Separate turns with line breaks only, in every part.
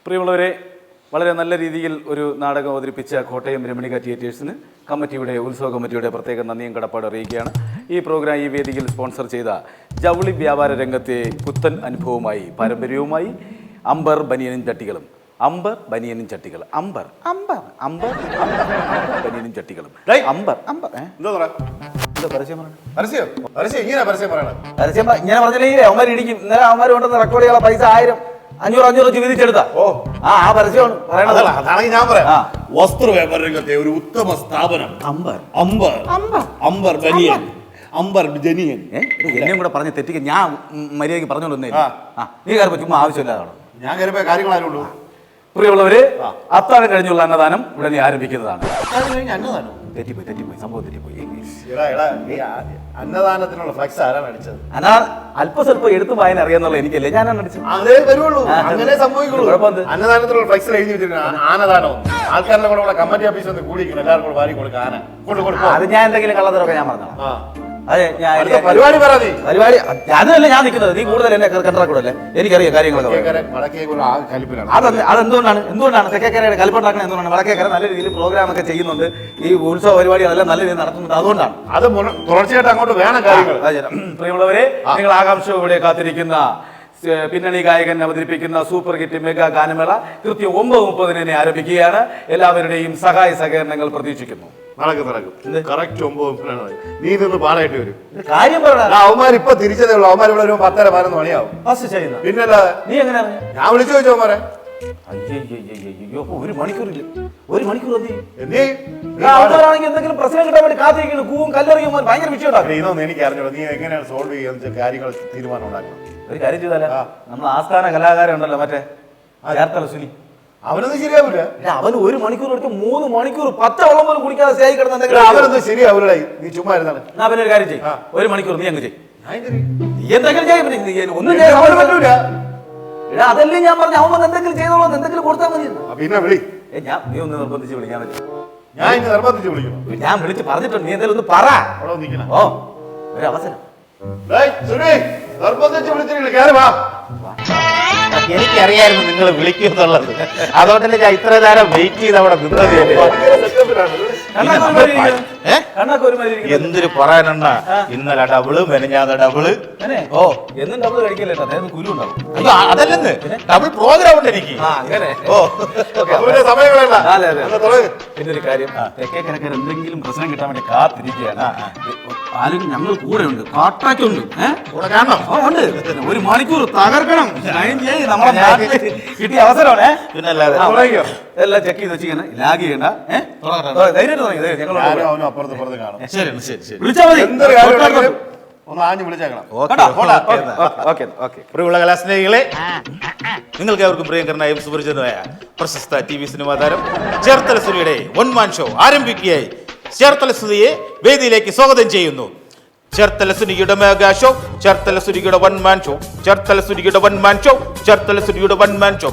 പ്രിയമുള്ളവരെ, വളരെ നല്ല രീതിയിൽ ഒരു നാടകം അവതരിപ്പിച്ച കോട്ടയം രമണിക തിയേറ്റേഴ്സിന് കമ്മിറ്റിയുടെ ഉത്സവ കമ്മിറ്റിയുടെ പ്രത്യേക നന്ദിയും കടപ്പാട് അറിയിക്കുകയാണ്. ഈ പ്രോഗ്രാം ഈ വേദിയിൽ സ്പോൺസർ ചെയ്ത ജൗളി വ്യാപാര രംഗത്തെ പുത്തൻ അനുഭവമായി പാരമ്പര്യവുമായി അംബർ ബനിയനും ചട്ടികളും ബനിയനും ചട്ടികളും ഇങ്ങനെ പറഞ്ഞില്ലെങ്കിൽ അവന്മാർ ഇടിക്കും. ഇന്നലെ അവന്മാർ കൊണ്ടുവന്ന റെക്കോർഡ് ചെയ്യാനുള്ള പൈസ 1000-500 വിധിച്ചെടുത്താ. ആ പരസ്യമാണ് പറയണത്.
അതാണെങ്കിൽ ഞാൻ പറയാം, വസ്ത്ര വ്യാപാര രംഗത്തെ ഒരു ഉത്തമ സ്ഥാപനം അംബർ ബനിയൻ, അംബർ ജനിയൻ.
എന്നെയും കൂടെ പറഞ്ഞ് തെറ്റിക്കാൻ ഞാൻ മര്യാദയ്ക്ക് പറഞ്ഞോളൂ. നീ കയറിപ്പോ ചുമ്മാ ആവശ്യമില്ലാതാണ്.
ഞാൻ കയറിപ്പോയ കാര്യങ്ങളാരുള്ളൂ.
പ്രിയമുള്ളവര്, അത്താഴം കഴിഞ്ഞുള്ള അന്നദാനം ഉടനെ ആരംഭിക്കുന്നതാണ്.
അന്നദാനം
തെറ്റിപ്പോയി, സംഭവം തെറ്റിപ്പോയി.
അന്നദാനത്തിനുള്ള ഫ്ലക്സ് ആരാണ് അടിച്ചത്?
അല്പസ്വല്പം എടുത്തു വായന അറിയാന്നുള്ള എനിക്കല്ലേ, ഞാനാണ് അടിച്ചത്.
അതേ വരുള്ളൂ, അങ്ങനെ സംഭവിക്കുള്ളൂ. അന്നദാനത്തിനുള്ള ഫ്ലക്സ് എഴുതി വെച്ചിട്ടുണ്ട്, ആനദാനം. ആൾക്കാരുടെ കൂടെ കമ്മിറ്റി ഓഫീസിൽ ഒന്ന് കൂടിയിരിക്കണം, എല്ലാവർക്കും കൂടെ വാരി കൊടുക്കുക. ആന കൊടുക്കും.
അത് ഞാൻ എന്തെങ്കിലും കള്ളത്തരൊക്കെ ഞാൻ പറഞ്ഞു. അതെ,
പരിപാടി
അതല്ല ഞാൻ നിൽക്കുന്നത്. നീ കൂടുതൽ എന്നെ കണ്ടറാക്കൂടല്ലേ, എനിക്കറിയാം കാര്യങ്ങളൊക്കെ. എന്തുകൊണ്ടാണ് തെക്കേക്കരയുടെ കലിപ്പുണ്ടാക്കുന്നത്? എന്തുകൊണ്ടാണ് വടക്കേക്കര നല്ല രീതിയിൽ പ്രോഗ്രാം ഒക്കെ ചെയ്യുന്നുണ്ട്, ഈ ഉത്സവ പരിപാടികളെല്ലാം നല്ല രീതിയിൽ നടത്തുന്നുണ്ട്, അതുകൊണ്ടാണ്.
അത് തുടർച്ചയായിട്ട് അങ്ങോട്ട് വേണം കാര്യങ്ങൾ.
പ്രിയമുള്ളവരെ, നിങ്ങൾ ആകാംക്ഷയോടെ കാത്തിരിക്കുന്ന പിന്നണി ഗായകൻ അവതരിപ്പിക്കുന്ന സൂപ്പർ ഹിറ്റ് മെഗാ ഗാനമേള കൃത്യം 9:30 ആരംഭിക്കുകയാണ്. എല്ലാവരുടെയും സഹായ സഹകരണങ്ങൾ പ്രതീക്ഷിക്കുന്നു.
നടക്കും. കറക്റ്റ് 9:30 നീ നിന്ന് പാടായിട്ട് വരും.
കാര്യം പറയണ
അവന്മാർ ഇപ്പൊ തിരിച്ചതേ ഉള്ളൂ. അവന്മാർ ഇവിടെ 10:30-11 മണിയാവും. പിന്നല്ല,
നീ എങ്ങനെ
ഞാൻ വിളിച്ചു ചോദിച്ചു അവന്മാരെ.
അയ്യോ, ഒരു മണിക്കൂറില്ല. എന്തെങ്കിലും പ്രശ്നം കിട്ടാൻ വേണ്ടി കാത്തിരിക്കുന്നു. കൂവും കല്ലെറിയും ഭയങ്കര വിഷയം ഉണ്ടാക്കും.
ഇതൊന്നും എനിക്ക് അറിഞ്ഞോളൂ. നീ എങ്ങനെയാണ് സോൾവ് ചെയ്യുന്ന കാര്യങ്ങൾ തീരുമാനം ഉണ്ടാക്കണം.
ഒരു കാര്യം ചെയ്താലോ, നമ്മൾ ആസ്ഥാന കലാകാരൻ ഉണ്ടല്ലോ, മറ്റേ ചേർത്തല സുനി,
അവനൊന്നും ശരിയാവില്ല.
അവന് 1 മണിക്കൂർ എടുത്ത് 3 മണിക്കൂർ 10 വെള്ളം പോലും കുടിക്കാതെ സ്റ്റേജ് കിടന്ന
അവനൊന്നും ശരിയാവില്ല. നീ ചുമ്മാ ഇരുന്നാണ്.
പിന്നെ ഒരു കാര്യം ചെയ്യും, 1 മണിക്കൂർ നീ അങ്ങ് ചെയ്യും. എന്തെങ്കിലും ചെയ്യും, ഒന്നും
പറ്റൂല.
അതല്ലേ ഞാൻ പറഞ്ഞു, അവൻ എന്തെങ്കിലും ചെയ്തോളൂ, എന്തെങ്കിലും കൊടുത്താൽ മതി.
പിന്നെ വിളി.
നീ ഒന്ന് നിർബന്ധിച്ച് വിളിക്കാൻ പറ്റും.
ഞാൻ ഇന്ന് നിർബന്ധിച്ച് വിളിക്കണം.
ഞാൻ വിളിച്ച് പറഞ്ഞിട്ടുണ്ട്, നീ എന്തായാലും ഒന്ന് പറ. ഓ, ഒരു അവസരം.
എനിക്കറിയായിരുന്നു നിങ്ങൾ വിളിക്കുന്നുള്ളത്, അതുകൊണ്ടല്ലേ ഞാൻ ഇത്ര നേരം വെയിറ്റ് ചെയ്ത് അവിടെ നിന്നത്. എന്തൊരു പറയാനെണ്ണ, ഇന്നലെ ഡബിള്, മെനഞ്ഞാതെ ഡബിള്.
ഓ, എന്നും ഡബിൾ കഴിക്കല്ലേ, കുരു ഉണ്ടാവും.
അയ്യോ, അതല്ലെന്ന്, ഡബിൾ പ്രോഗ്രാം ഉണ്ട് എനിക്ക്.
പിന്നെ ഒരു കാര്യം, തെക്കേക്കരക്കാർ എന്തെങ്കിലും പ്രശ്നം കിട്ടാൻ വേണ്ടി കാത്തിരിക്കുകയാണ്. ആരും ഞങ്ങൾ കൂടെ ഉണ്ട്, കാട്ടാക്കുണ്ട്,
കൂടെ കാണണം.
ഉണ്ട്. 1 മണിക്കൂർ തകർക്കണം. നമ്മളെ നാട്ടിൽ കിട്ടിയ അവസരമാണ്.
പിന്നെ അല്ലാതെ
എല്ലാം ചെക്ക് ചെയ്ത് വെച്ചിങ്ങനെ ലാഗ് ചെയ്യണ്ട. ധൈര്യം വിളിച്ചാൽ മതി.
ഒന്ന് ആഞ്ഞു വിളിച്ചേക്കണം.
പ്രിയമുള്ള കലാസ്നേഹികളെ, നിങ്ങൾക്ക് അവർക്കും പ്രിയങ്കരനായ സുപരിചിതനായ പ്രശസ്ത TV സിനിമാ താരം ചേർത്തല സുനിയുടെ വൺമാൻ ഷോ ആരംഭിക്കുകയായി. ചേർത്തല സുനിയെ വേദിയിലേക്ക് സ്വാഗതം ചെയ്യുന്നു. ചേർത്തല സുനിയുടെ മെഗാ ഷോ, ചേർത്തല സുനിയുടെ വൺമാൻ ഷോ, ചേർത്തല സുനിയുടെ വൺമാൻ ഷോ, ചേർത്തല സുനിയുടെ വൺമാൻ ഷോ,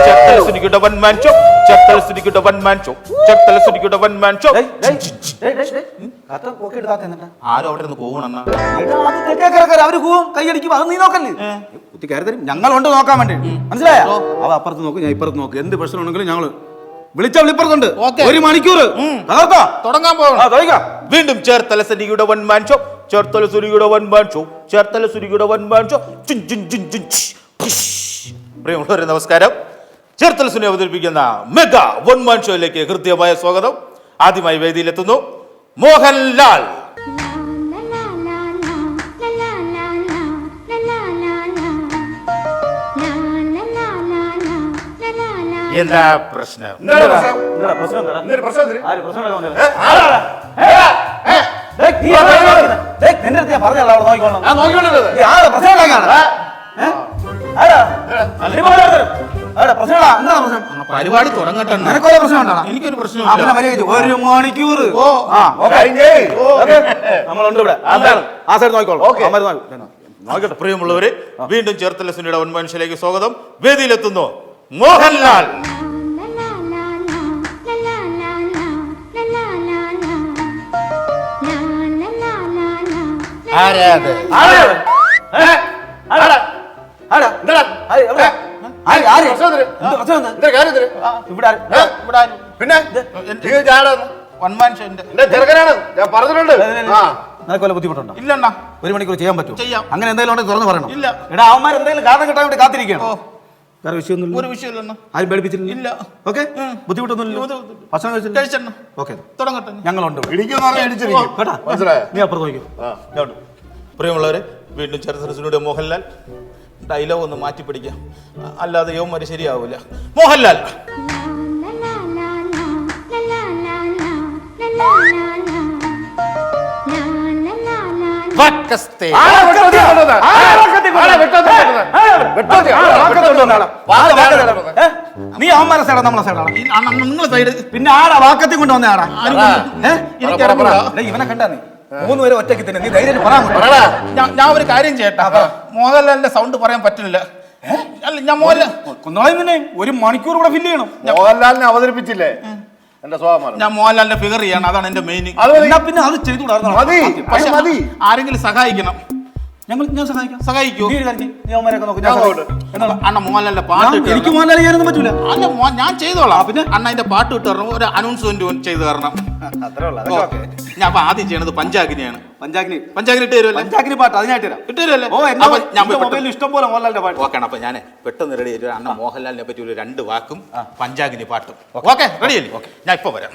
ചേർത്തല സുനിയുടെ വൺമാൻ ഷോ, ചേർത്തല സുനിയുടെ വൺമാൻ ഷോ, ചേർത്തല സുനിയുടെ വൺമാൻ ഷോ. ആരും അവിടെ നിന്ന് പോകണം.
അവര് പോവും, കൈയടിക്കും. അത് നീ നോക്കല്ലേ, കുത്തിക്കാരി ഞങ്ങളുണ്ട് നോക്കാൻ വേണ്ടി. മനസ്സിലായോ? അവ അപ്പുറത്ത് നോക്കും, ഞാൻ ഇപ്പുറത്ത് നോക്കും. എന്ത് പ്രശ്നം ഉണ്ടെങ്കിലും ഞങ്ങള് വിളിച്ച വിളിപ്പുറത്തുണ്ട്. 1 മണിക്കൂർ
തുടങ്ങാൻ പോകണം. വീണ്ടും ചേർത്തല സുനിയുടെ വൺമാൻ ഷോ, ചേർത്തല സുനിയുടെ വൺമാൻ ഷോ, ചേർത്തല സുനിയുടെ വൺമാൻ ഷോ. പ്രിയമുള്ളവരെ, നമസ്കാരം. ചേർത്തല സുനി അവതരിപ്പിക്കുന്ന മെഗാ വൺമാൻ ഷോയിലേക്ക് ഹൃദ്യമായ സ്വാഗതം. ആദ്യമായി വേദിയിലെത്തുന്നു മോഹൻലാൽ. എന്താ പ്രശ്നം? പരിപാടി തുടങ്ങട്ടെ. എനിക്കൊരു പ്രശ്നം.
1 മണിക്കൂർ നമ്മളുണ്ട് ഇവിടെ. ആ സൈഡ് നോക്കിക്കോളൂ.
പ്രിയമുള്ളവര്, വീണ്ടും ചേർത്തല സുനിയുടെ വൺമാൻ ഷോയിലേക്ക് സ്വാഗതം. വേദിയിലെത്തുന്നു മോഹൻലാൽ. ആരാത്?
ആടാ
എന്താടാ?
ആര്? എവിടെ? ആര്? ആര്?
പ്രശ്നം എന്തിന്?
എന്ത് പ്രശ്നം എന്ത്?
എന്താ കാര്യം എന്തിന്?
ഇവിടെ ആര്?
ഇവിടെ ആരും.
പിന്നെ നീ ഞാനാണ്.
വൺ മാൻ ഷോ എന്റെ
എന്റെ ചെറുക്കനാണ്, ഞാൻ പറഞ്ഞിട്ടുണ്ട്. ആ
നിനക്ക് വല്ല ബുദ്ധിമുട്ടുണ്ടോ?
ഇല്ലണ്ണ.
1 മണിക്കൂർ ചെയ്യാൻ പറ്റുമോ?
ചെയ്യാം.
അങ്ങനെ എന്തെങ്കിലും ഉണ്ടെങ്കിൽ തുറന്ന് പറയണം.
ഇല്ല.
എടാ അവന്മാർ എന്തെങ്കിലും കാരണം കിട്ടാൻ വേണ്ടി കാത്തിരിക്കുകയാണ്.
ഓ,
വേറെ വിഷയമൊന്നുമില്ല.
ഒരു വിഷയമില്ലണ്ണ.
ആരും പേടിപ്പിച്ചിട്ടില്ല.
ഇല്ല.
ഓക്കെ, ബുദ്ധിമുട്ടൊന്നുമില്ല. ഭക്ഷണം കഴിച്ചില്ല.
കഴിച്ചണ്ണ.
ഓക്കെ,
തുടങ്ങട്ടെ.
ഞങ്ങളുണ്ട്.
ഇടിക്കുമെന്ന് പറഞ്ഞാൽ ഇടിച്ചിരിക്കും.
കേട്ടാ,
മനസ്സിലായോ?
നീ അപ്പുറത്ത് നോക്കിയോ.
ആ.
പ്രിയമുള്ളവരെ, വീണ്ടും ചരിത്രത്തിലൂടെ മോഹൻലാൽ ഡയലോഗ് ഒന്ന് മാറ്റി പിടിക്കാം, അല്ലാതെ യോമാര് ശരിയാവൂല. മോഹൻലാൽ വക്കസ്തേ.
ആരാ വെട്ടോത്തി കൊണ്ടുവന്നത്? ആരാ വെട്ടോത്തി കൊണ്ടുവന്നത്? വെട്ടോത്തി, ആരാ വെട്ടോത്തി കൊണ്ടുവന്നത്?
നീ അവന്മാരെ സൈഡാ നമ്മളെ സൈഡാണ്?
നിങ്ങളെ സൈഡ്
പിന്നെ ആടാ വാക്കത്തി കൊണ്ടുവന്ന ആടാ?
എനിക്കറിയില്ല.
ഇവനെ കണ്ടാ നീ 3 പേരെ ഒറ്റയ്ക്ക് തന്നെ. നീ ധൈര്യം പറയാൻ
ഞാൻ ഒരു കാര്യം ചെയ്യട്ടാ. മോഹൻലാലിന്റെ സൗണ്ട് പറയാൻ പറ്റുന്നില്ല. അല്ല, ഞാൻ
കുന്നോളം തന്നെ 1 മണിക്കൂർ കൂടെ ഫില്ല് ചെയ്യണം.
മോഹൻലാലിനെ അവതരിപ്പിച്ചില്ലേ എന്റെ സ്വഭാവം.
ഞാൻ മോഹൻലാലിന്റെ ഫിഗർ ചെയ്യാണ്, അതാണ് എന്റെ മെയിൻ.
പിന്നെ അത് ചെയ്തുകൂടാ.
മതി,
പക്ഷെ
മതി.
ആരെങ്കിലും സഹായിക്കണം.
ഞാൻ സഹായിക്കാം.
സഹായിക്കൂ.
നീ ഒരു കാര്യം ചെയ്യ്. നീ അവന്മാരെയൊക്കെ നോക്ക്. ഞാൻ സഹായിക്കാം.
അണ്ണ മോഹൻലാലിന്റെ പാട്ട് ഇട്ട്
എനിക്ക് മോഹൻലാൽ ചെയ്യാനൊന്നും പറ്റൂല.
അല്ല, ഞാൻ ചെയ്തോളാം. പിന്നെ അണ്ണ അതിന്റെ പാട്ട് ഇട്ട് തരണം, ഒരു അനൗൺസ്മെന്റ് ചെയ്ത് തരണം.
അത്രേ ഉള്ളൂ.
ഞാൻ അപ്പൊ ആദ്യം ചെയ്യണത് പഞ്ചാഗ്നിയാണ്.
പഞ്ചാഗ്നി
ഇട്ട് തരുമല്ലേ?
പഞ്ചാഗ്നി പാട്ട് അതിനായിട്ട് തരാം.
ഇട്ട് തരുമല്ലേ?
ഓ, ഞാൻ മൊബൈലിൽ ഇഷ്ടം പോലെ മോഹൻലാലിന്റെ പാട്ട്.
ഓക്കെ, അപ്പൊ ഞാൻ പെട്ടെന്ന് റെഡി ആയിട്ട് അണ്ണ മോഹൻലാലിനെ പറ്റി ഒരു 2 വാക്കും പഞ്ചാഗ്നി പാട്ടും. ഓക്കെ, റെഡി അല്ലേ? ഞാൻ ഇപ്പൊ വരാം.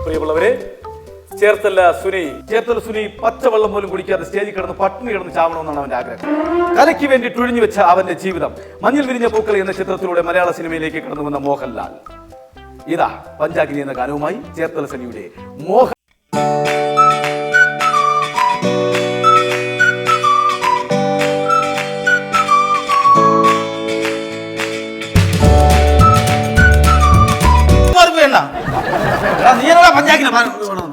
പ്രിയമുള്ളവരെ, ചേർത്തല സുനി പച്ചവെള്ളം പോലും കുടിക്കാതെ സ്റ്റേജിൽ കിടന്ന് പട്ടിണി കിടന്ന് ചാവണമെന്നാണ് അവന്റെ ആഗ്രഹം. കലയ്ക്ക് വേണ്ടി തുഴിഞ്ഞു വെച്ച അവന്റെ ജീവിതം മഞ്ഞിൽ വിരിഞ്ഞ പൂക്കൾ എന്ന ചിത്രത്തിലൂടെ മലയാള സിനിമയിലേക്ക് കടന്നു വന്ന മോഹൻലാൽ ഇതാ പഞ്ചാഗ്നി എന്ന ഗാനവുമായി ചേർത്തല സുനിയുടെ മോഹൻ.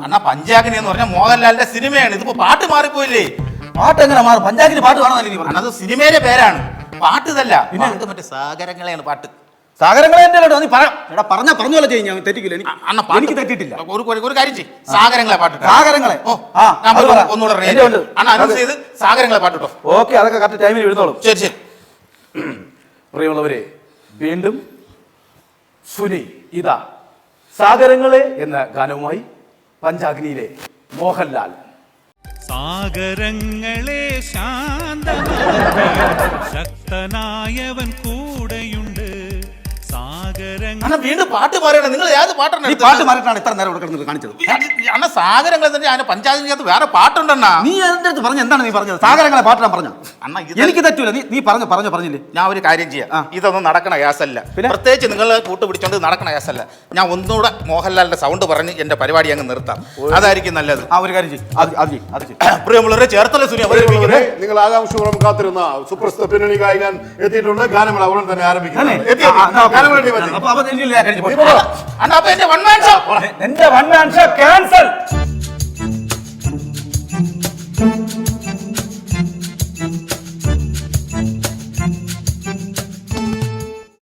അണ്ണാ, പഞ്ചാഗ്നി എന്ന് പറഞ്ഞാൽ മോഹൻലാലിന്റെ സിനിമയാണ്. ഇതിപ്പോ പാട്ട് മാറിപ്പോയില്ലേ?
പാട്ട് എങ്ങനെ മാറും? പഞ്ചാഗ്നി പാട്ട് കാണാൻ
അത് സിനിമയിലെ പേരാണ്, പാട്ട് ഇതല്ല. ഇത് മറ്റേ സാഗരങ്ങളെയാണ് പാട്ട്.
സാഗരങ്ങളെ നീ പറഞ്ഞ പോലെ ചെയ്യും. ഞാൻ തെറ്റിക്കില്ല. എനിക്ക് തെറ്റിട്ടില്ല.
ഒരു കാര്യം ചെയ്യും, സാഗരങ്ങളെ പാട്ട്.
സാഗരങ്ങളെ
ഒന്നുകൂടെ അനൗൺസ് ചെയ്ത് സാഗരങ്ങളെ പാട്ട് കേട്ടോ.
ഓക്കെ, അതൊക്കെ കറക്റ്റ് ടൈമിൽ എഴുന്നോളും.
ശരി ശരി.
പ്രിയമുള്ളവരെ, വീണ്ടും സുനി ഇതാ സാഗരങ്ങളെ എന്ന ഗാനവുമായി പഞ്ചാഗ്നിയിലെ മോഹൻലാൽ.
സാഗരങ്ങളെ ശാന്ത ശക്തനായവൻ കൂടെയുണ്ട്.
അണ്ണ വീണ്ടും പാട്ട് പറയണം. നിങ്ങൾ ഏത് പാട്ടാണ്?
പാട്ട് മാറിയിട്ടാണ് ഇത്ര നേരം ഇവിടെ കിടന്നത് കാണിച്ചത്.
അണ്ണ സാഗരങ്ങൾ തന്നെ അതിന് പഞ്ചായത്തിനകത്ത് വേറെ പാട്ടുണ്ടെണ്ണ.
നീ അതിന്റെ അടുത്ത് പറഞ്ഞ എന്താണ് നീ പറഞ്ഞത്? സാഗരങ്ങളെ പാട്ട് ഞാൻ പറഞ്ഞു.
അണ്ണ
എനിക്ക് തെറ്റൂല. നീ പറഞ്ഞില്ലേ?
ഞാൻ ഒരു കാര്യം ചെയ്യാം. ഇതൊന്നും നടക്കണ കേസല്ല. പ്രത്യേകിച്ച് നിങ്ങൾ കൂട്ടുപിടിച്ചോണ്ട് നടക്കണ കേസല്ല. ഞാൻ ഒന്നുകൂടെ മോഹൻലാലിന്റെ സൗണ്ട് പറഞ്ഞ് എന്റെ പരിപാടി അങ്ങ് നിർത്താം. അതായിരിക്കും നല്ലത്.
ആ ഒരു കാര്യം ചെയ്യും.
പ്രിയമുള്ളവരെ, ചേർത്തല സുനി
നിങ്ങൾ ആകാംക്ഷപൂർവ്വം കാത്തിരുന്ന സുപ്രസിദ്ധ പിന്നണി ഗായകൻ എത്തിയിട്ടുണ്ട്. ഗാനമേള ഉടൻ തന്നെ ആരംഭിക്കുന്നു.
എന്റെ 1 മാൻ ഷോ ക്യാൻസൽ.